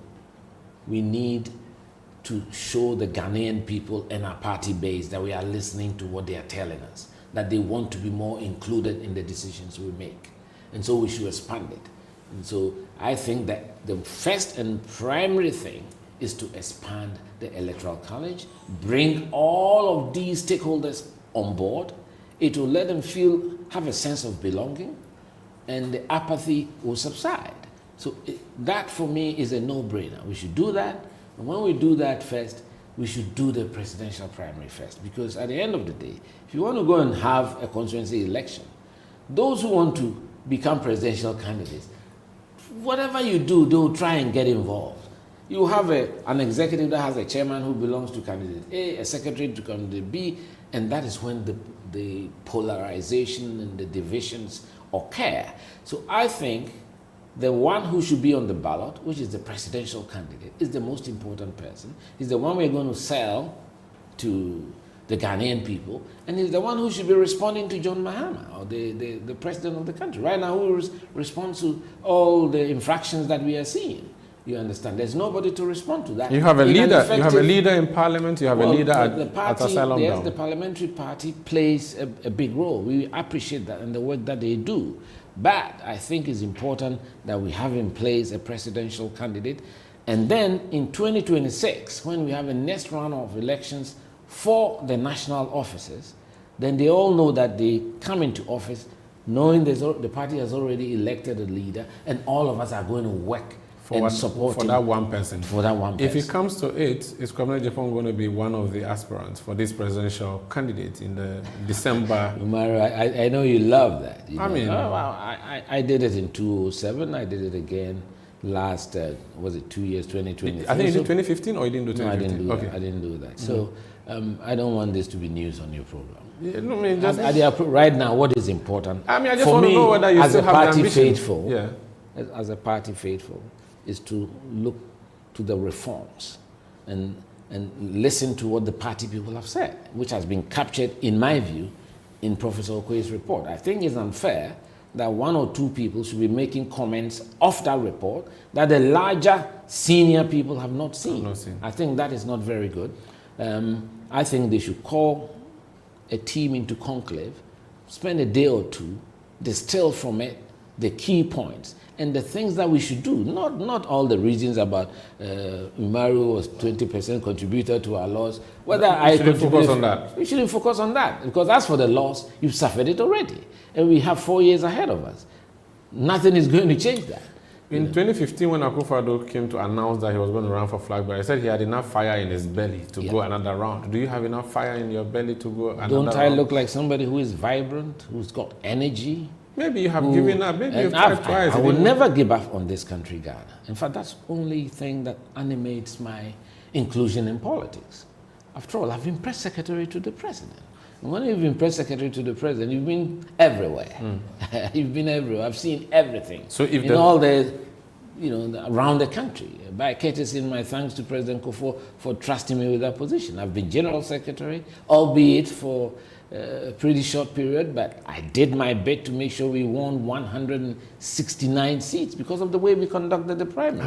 We need to show the Ghanaian people and our party base that we are listening to what they are telling us, that they want to be more included in the decisions we make. And so we should expand it. And so I think that the first and primary thing is to expand the Electoral College, bring all of these stakeholders on board. It will let them have a sense of belonging, and the apathy will subside. So that for me is a no-brainer. We should do that. And when we do that first, we should do the presidential primary first. Because at the end of the day, if you want to go and have a constituency election, those who want to become presidential candidates, whatever you do, they'll try and get involved. You have an executive that has a chairman who belongs to candidate A, a secretary to candidate B, and that is when the polarization and the divisions occur. So I think the one who should be on the ballot, which is the presidential candidate, is the most important person. He's the one we're going to sell to the Ghanaian people, and he's the one who should be responding to John Mahama, or the president of the country. Right now, who responds to all the infractions that we are seeing. You understand? There's nobody to respond to that. You have a leader. You have a leader in parliament. You have a leader at Asylum. Yes, the parliamentary party plays a big role. We appreciate that and the work that they do. But I think it's important that we have in place a presidential candidate. And then in 2026, when we have a next round of elections for the national offices, then they all know that they come into office knowing the party has already elected a leader, and all of us are going to work for that one person. For that one person. If it comes to it, is Kwabena Agyepong going to be one of the aspirants for this presidential candidate in the December? Umaru, I know you love that. I did it in 2007. I did it again last, was it 2 years, 2020? I think you did 2015 or you didn't do 2015? No, I didn't do okay. that. I didn't do that. Mm-hmm. So I don't want this to be news on your program. Yeah, no, I mean, just right now, what is important? I mean, I just want to know whether you still have the ambition. Faithful, as a party faithful, is to look to the reforms and listen to what the party people have said, which has been captured, in my view, in Professor Okoye's report. I think it's unfair that one or two people should be making comments off that report that the larger senior people have not seen. I think that is not very good. I think they should call a team into conclave, spend a day or two, distill from it the key points and the things that we should do, not all the reasons about Umaru was 20% contributor to our laws. Whether I shouldn't focus on that. We shouldn't focus on that, because as for the loss, you've suffered it already, and we have 4 years ahead of us. Nothing is going to change that. In 2015, when Akufo-Addo came to announce that he was going to run for Flagbearer, he said he had enough fire in his belly to go another round. Do you have enough fire in your belly to go another round? Don't I look like somebody who is vibrant, who's got energy? Maybe you have given up. Maybe you've tried twice. I will never give up on this country, Ghana. In fact, that's the only thing that animates my inclusion in politics. After all, I've been press secretary to the president. And when you've been press secretary to the president, you've been everywhere. You've been everywhere. I've seen everything. So if all the, around the country. By courtesy, my thanks to President Kufuor for trusting me with that position. I've been general secretary, albeit for a pretty short period, but I did my bit to make sure we won 169 seats because of the way we conducted the primary.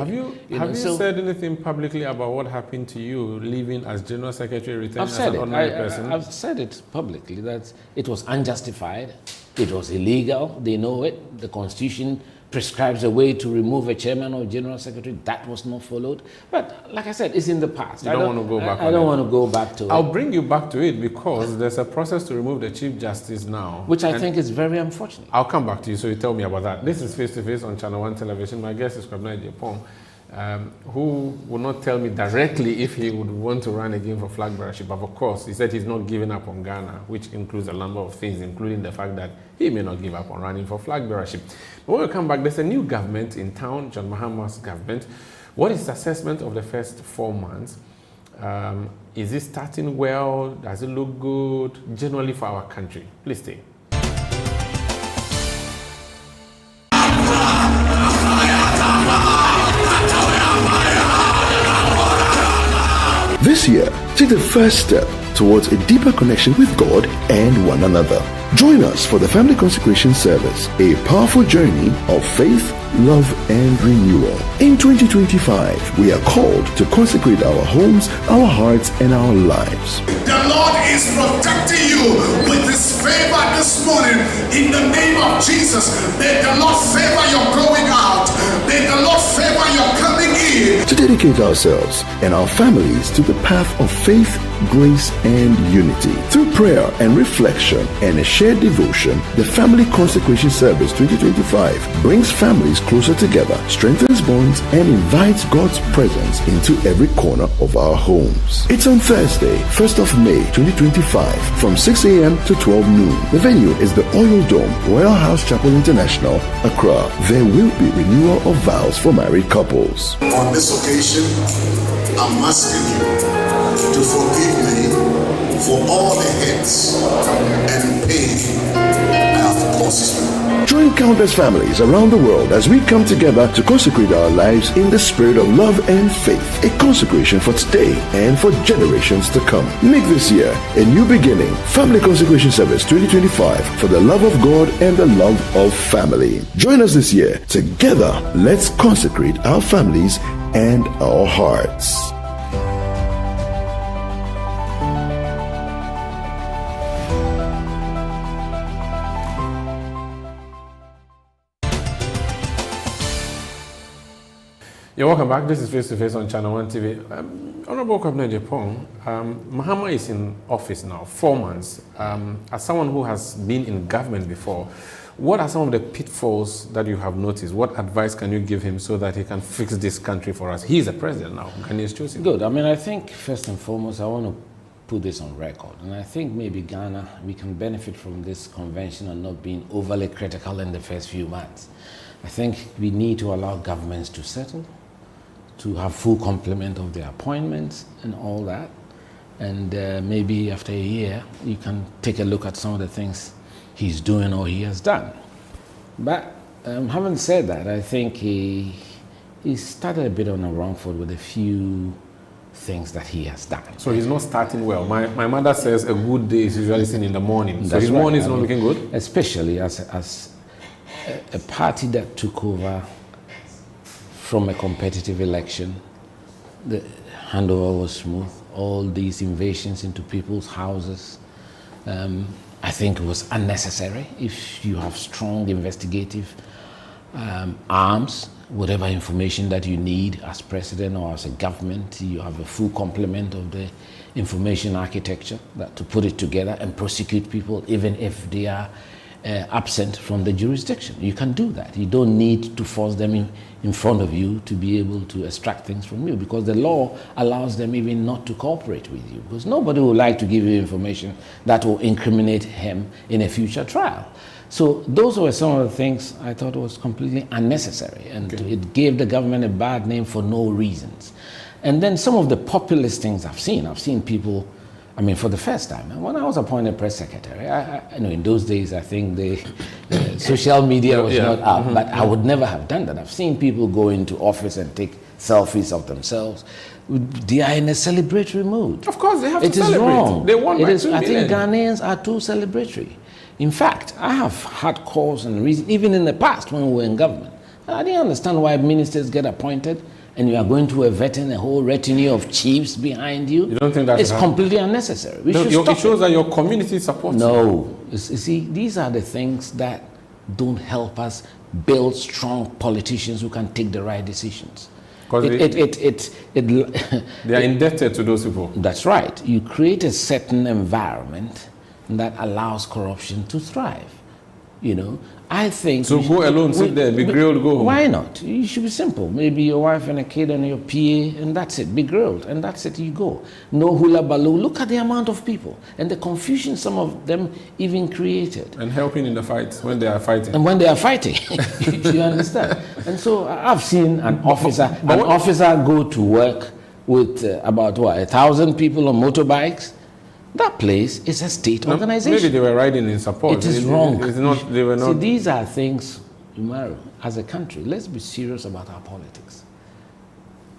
Have you said anything publicly about what happened to you leaving as general secretary, returning as an ordinary person? I've said it publicly, that it was unjustified, it was illegal, they know it, the Constitution prescribes a way to remove a chairman or general secretary. That was not followed. But like I said, it's in the past. I don't want to go back. I don't want to go back to it. I'll bring you back to it because there's a process to remove the Chief Justice now. Which I think is very unfortunate. I'll come back to you, so you tell me about that. This is Face to Face on Channel 1 Television. My guest is Kwabena Agyepong, who will not tell me directly if he would want to run again for Flagbearership. But of course, he said he's not giving up on Ghana, which includes a number of things, including the fact that he may not give up on running for Flagbearership. But when we come back, there's a new government in town, John Mahama's government. What is his assessment of the first 4 months? Is it starting well? Does it look good? Generally for our country. Please stay. This year, take the first step towards a deeper connection with God and one another. Join us for the Family Consecration Service, a powerful journey of faith, love, and renewal. In 2025, we are called to consecrate our homes, our hearts, and our lives. The Lord is protecting you with His favor this morning in the name of Jesus. May the Lord favor your going out. May the Lord favor your coming in. To dedicate ourselves and our families to the path of faith, grace, and unity. Through prayer and reflection and a shared devotion, the Family Consecration Service 2025 brings families closer together, strengthens bonds, and invites God's presence into every corner of our homes. It's on Thursday, 1st of May 2025 from 6 a.m. to 12 noon. The venue is the Oil Dome, Royal House Chapel International, Accra. There will be renewal of vows for married couples. On this occasion, I'm asking you to forgive me for all the hits and pain I have caused you. Join countless families around the world as we come together to consecrate our lives in the spirit of love and faith. A consecration for today and for generations to come. Make this year a new beginning. Family Consecration Service 2025 for the love of God and the love of family. Join us this year. Together, let's consecrate our families and our hearts. Yeah, welcome back. This is Face to Face on Channel 1 TV. Honorable Kwabena Agyei Agyepong, Mahama is in office now, 4 months. As someone who has been in government before, what are some of the pitfalls that you have noticed? What advice can you give him so that he can fix this country for us? He is a president now. Ghana is choosing. Good. I mean, I think first and foremost, I want to put this on record. And I think maybe Ghana, we can benefit from this convention and not being overly critical in the first few months. I think we need to allow governments to settle, to have full complement of their appointments and all that. And maybe after a year, you can take a look at some of the things he's doing or he has done. But having said that, I think he started a bit on the wrong foot with a few things that he has done. So he's not starting well. My mother says a good day is usually seen in the morning. So That's his right. morning is not looking good? Especially as a party that took over from a competitive election. The handover was smooth. All these invasions into people's houses, I think it was unnecessary. If you have strong investigative arms, whatever information that you need as president or as a government, you have a full complement of the information architecture that to put it together and prosecute people even if they are absent from the jurisdiction. You can do that. You don't need to force them in front of you to be able to extract things from you, because the law allows them even not to cooperate with you, because nobody would like to give you information that will incriminate him in a future trial. So those were some of the things I thought was completely unnecessary, and it gave the government a bad name for no reasons. And then some of the populist things I've seen people, I mean, for the first time, when I was appointed press secretary, I know in those days, I think the social media was not up, but I would never have done that. I've seen people go into office and take selfies of themselves. They are in a celebratory mood. Of course, they have to It is celebrate. wrong. They won by 2 I million. think Ghanaians are too celebratory. In fact, I have had calls and reasons, even in the past when we were in government. I didn't understand why ministers get appointed and you are going to a vetting a whole retinue of chiefs behind you. You don't think that's It's completely unnecessary. We should it stop shows that your community supports you. No. You see, these are the things that don't help us build strong politicians who can take the right decisions. Because they are indebted to those people. That's right. You create a certain environment that allows corruption to thrive. You know, I think... So go alone, sit there, be grilled, go home. Why not? You should be simple. Maybe your wife and a kid and your PA, and that's it. Be grilled, and that's it, you go. No hula baloo. Look at the amount of people and the confusion some of them even created. And helping in the fight when they are fighting. And when they are fighting, you understand? And so I've seen an officer go to work with about 1,000 people on motorbikes. That place is a state organization. Maybe they were riding in support. It is wrong. It's not, they were not. See, these are things, Umaru, as a country, let's be serious about our politics.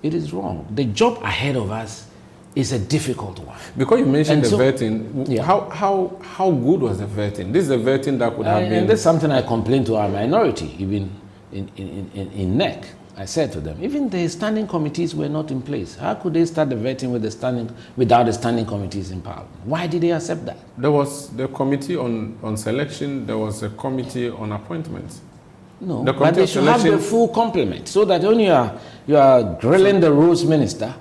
It is wrong. The job ahead of us is a difficult one. Because you mentioned And the vetting, yeah. how good was the vetting? This is the vetting that could have been... And that's something I complained to our minority, even in NEC. I said to them, even the standing committees were not in place. How could they start the vetting without the standing committees in Parliament? Why did they accept that? There was the committee on selection, there was a committee on appointments. No, the but they should have the full complement, so that when you are grilling the roads minister,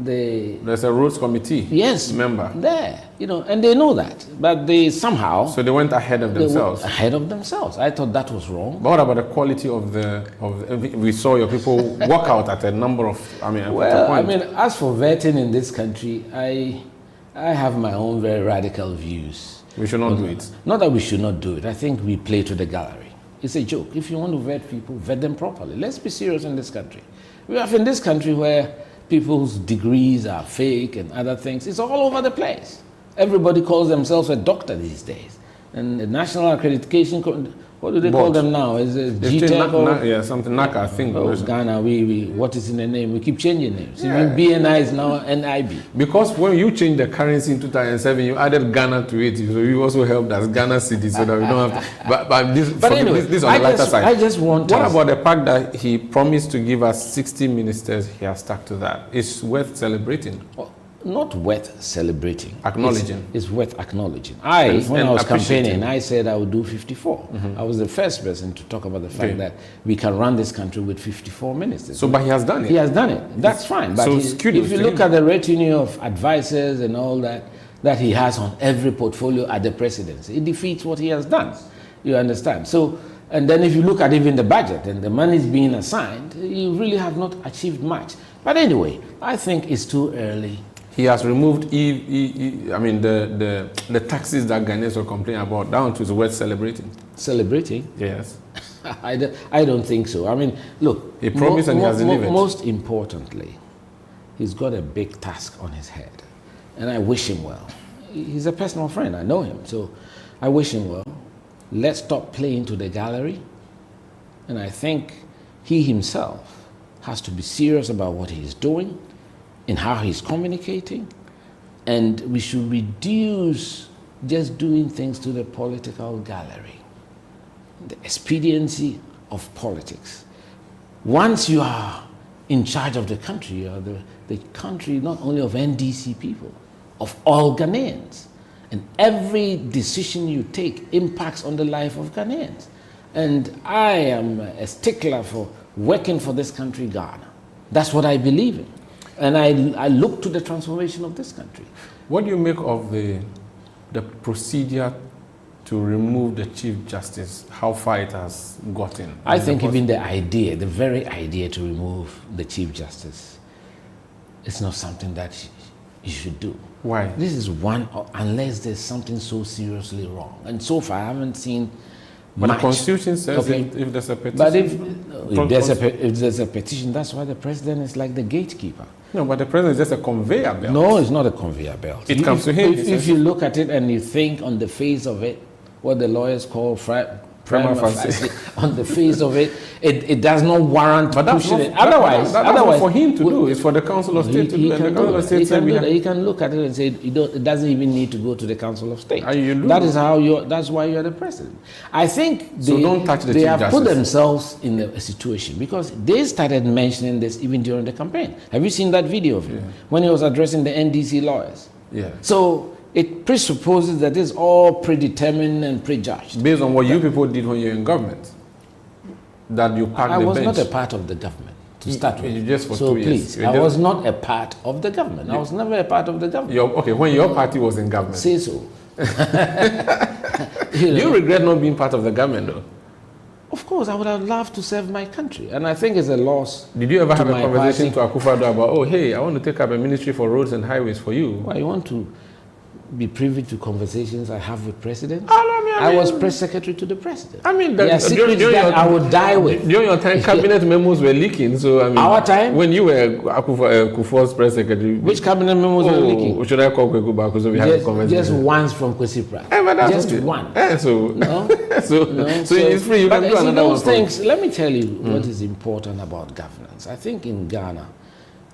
there's a roads committee member there, and they know that, but they somehow... So they went ahead of themselves. I thought that was wrong. But what about the quality of we saw your people walk out at a number of, as for vetting in this country, I have my own very radical views. We should not do it. Not that we should not do it. I think we play to the gallery. It's a joke. If you want to vet people, vet them properly. Let's be serious in this country. We have in this country where people's degrees are fake and other things. It's all over the place. Everybody calls themselves a doctor these days. And the National Accreditation, what do they call them now? Is it GTEC? Something NACA, I think. Ghana, what is in the name? We keep changing names. Even BNI is now NIB. Because when you changed the currency in 2007, you added Ghana to it. So you also helped us Ghana City so that we don't have to. But anyway, this on the lighter side. I just want What about the fact that he promised to give us 60 ministers? He has stuck to that. It's worth celebrating. Not worth celebrating. Acknowledging. It's worth acknowledging. When I was campaigning, I said I would do 54. I was the first person to talk about the fact that we can run this country with 54 ministers. But he has done it. He has done it. That's fine. But if you look at the retinue of advisors and all that he has on every portfolio at the presidency, it defeats what he has done. You understand? So, and then if you look at even the budget and the money is being assigned, you really have not achieved much. But anyway, I think it's too early. He has removed the taxes that Ghanaians were complaining about down to the word celebrating. Celebrating? Yes. I don't think so. Look. He promised and he has delivered. Most importantly, he's got a big task on his head. And I wish him well. He's a personal friend. I know him. So I wish him well. Let's stop playing to the gallery. And I think he himself has to be serious about what he's doing, in how he's communicating, and we should reduce just doing things to the political gallery, the expediency of politics. Once you are in charge of the country, you are the country not only of NDC people, of all Ghanaians. And every decision you take impacts on the life of Ghanaians. And I am a stickler for working for this country, Ghana. That's what I believe in. And I look to the transformation of this country. What do you make of the procedure to remove the Chief Justice, how far it has gotten? I think even the very idea to remove the Chief Justice is not something that you should do. Why? This is one, unless there's something so seriously wrong. And so far I haven't seen But much. the Constitution says if there's a petition... But if there's a petition, that's why the president is like the gatekeeper. No, but the president is just a conveyor belt. No, it's not a conveyor belt. It comes to him. If you look at it and you think on the face of it, what the lawyers call prima facie, on the face of it, it does not warrant pushing it. Otherwise, that's not for him to do. It's for the Council of State to do. And the Council of State he can look at it and say it doesn't even need to go to the Council of State. That's why you're the president. I think don't touch the they Chief have Justice. put themselves in a situation because they started mentioning this even during the campaign. Have you seen that video of him when he was addressing the NDC lawyers? Yeah. So it presupposes that it's all predetermined and prejudged. Based on what you people did when you're in government, that you packed the bench. I was not a part of the government to start with. Just for so 2 years. Please, I was not a part of the government. I was never a part of the government. When your party was in government. Say so. Do you regret not being part of the government though? Of course, I would have loved to serve my country, and I think it's a loss. Did you ever have a conversation to Akufo-Addo about, hey, I want to take up a ministry for roads and highways for you? Well, you want to be privy to conversations I have with presidents? I was press secretary to the president. There are secrets that I would die with. During your time, cabinet memos were leaking. So our time? When you were Kufuor's press secretary. Which cabinet memos were leaking? Should I call Kweku back so we have a conversation? Just once from Kwesi Pratt. Just okay. one. So it's free. You can do another one. Things, let me tell you what is important about governance. I think in Ghana,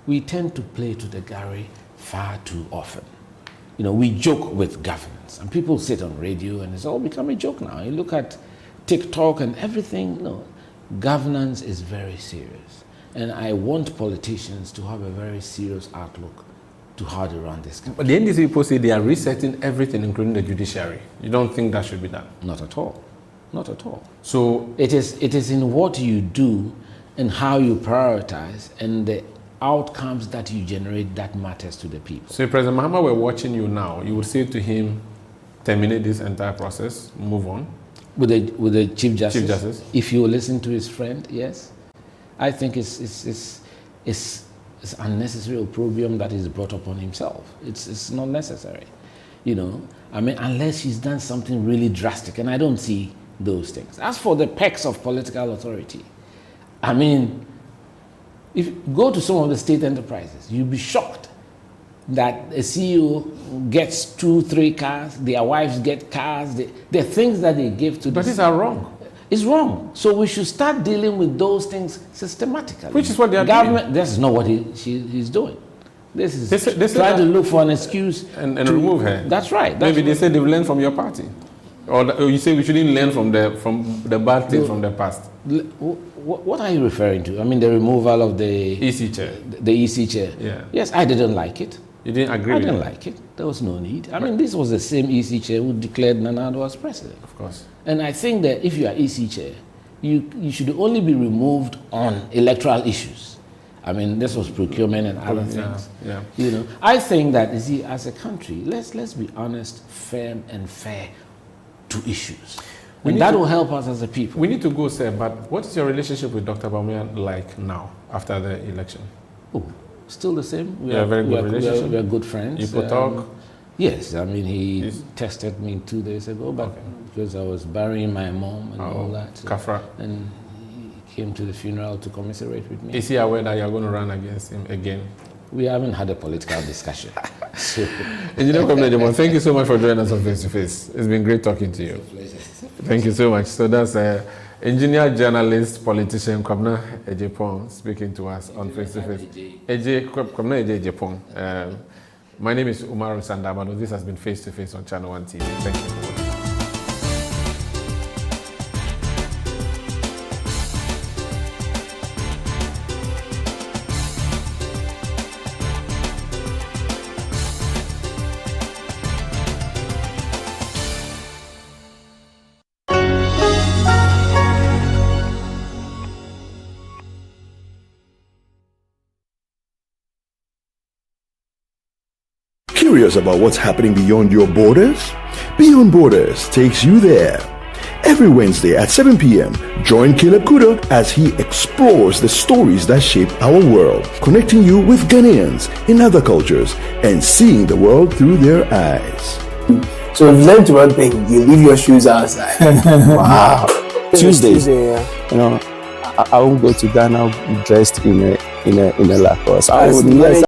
we tend to play to the gallery far too often. You know, we joke with governance, and people sit on radio, and it's all become a joke now. You look at TikTok and everything. No, governance is very serious, and I want politicians to have a very serious outlook to how to run this country. But the NDC people say they are resetting everything, including the judiciary. You don't think that should be done? Not at all. Not at all. So it is in what you do and how you prioritize and the outcomes that you generate that matters to the people. So if President Mahama were watching you now, you would say to him, terminate this entire process, move on? With the Chief Justice? Chief Justice. If you listen to his friend, yes. I think it's unnecessary opprobrium that is brought upon himself. It's not necessary. You know, I mean, unless he's done something really drastic, and I don't see those things. As for the perks of political authority, I mean, if you go to some of the state enterprises, you'll be shocked that a CEO gets 2-3 cars, their wives get cars, there are things that they give to. But these are wrong. It's wrong. So we should start dealing with those things systematically. Which is what they are doing. doing. This is not what he's doing. This is they say trying to look for an excuse and remove her. That's right. Maybe they say they've learned from your party. Or you say we shouldn't learn from the bad things from the past. What are you referring to? I mean, the removal of the EC chair. The EC chair. Yeah. Yes, I didn't like it. You didn't agree I with didn't it? like it. There was no need. I mean, this was the same EC chair who declared Nana Addo as president. Of course. And I think that if you are EC chair, you should only be removed on electoral issues. I mean, this was procurement and other things. Yeah. You know, I think that, you see, as a country, let's be honest, firm, and fair to issues. And that will help us as a people. We need to go, sir, but what is your relationship with Dr. Bawumia like now, after the election? Oh, still the same. We have a very good relationship? We are good friends. You could talk? Yes, I mean, he tested me 2 days ago, but because I was burying my mom and all that. Kafra. And he came to the funeral to commiserate with me. Is he aware that you're going to run against him again? We haven't had a political discussion. Engineer Kwabena Agyepong, thank you so much for joining us on Face to Face. It's been great talking to you. It's a pleasure. Thank you so much. So that's engineer, journalist, politician Kwabena Agyepong speaking to us on Face to Face. Kwabena Agyei Agyepong. My name is Umaru Sanda Amadu. This has been Face to Face on Channel 1 TV. Thank you. Curious about what's happening beyond your borders? Beyond Borders takes you there. Every Wednesday at 7 p.m., join Caleb Kuda as he explores the stories that shape our world, connecting you with Ghanaians in other cultures and seeing the world through their eyes. So we've learned one thing: you leave your shoes outside. Wow. Tuesdays, you know, I won't go to Ghana dressed in a Lacoste. I would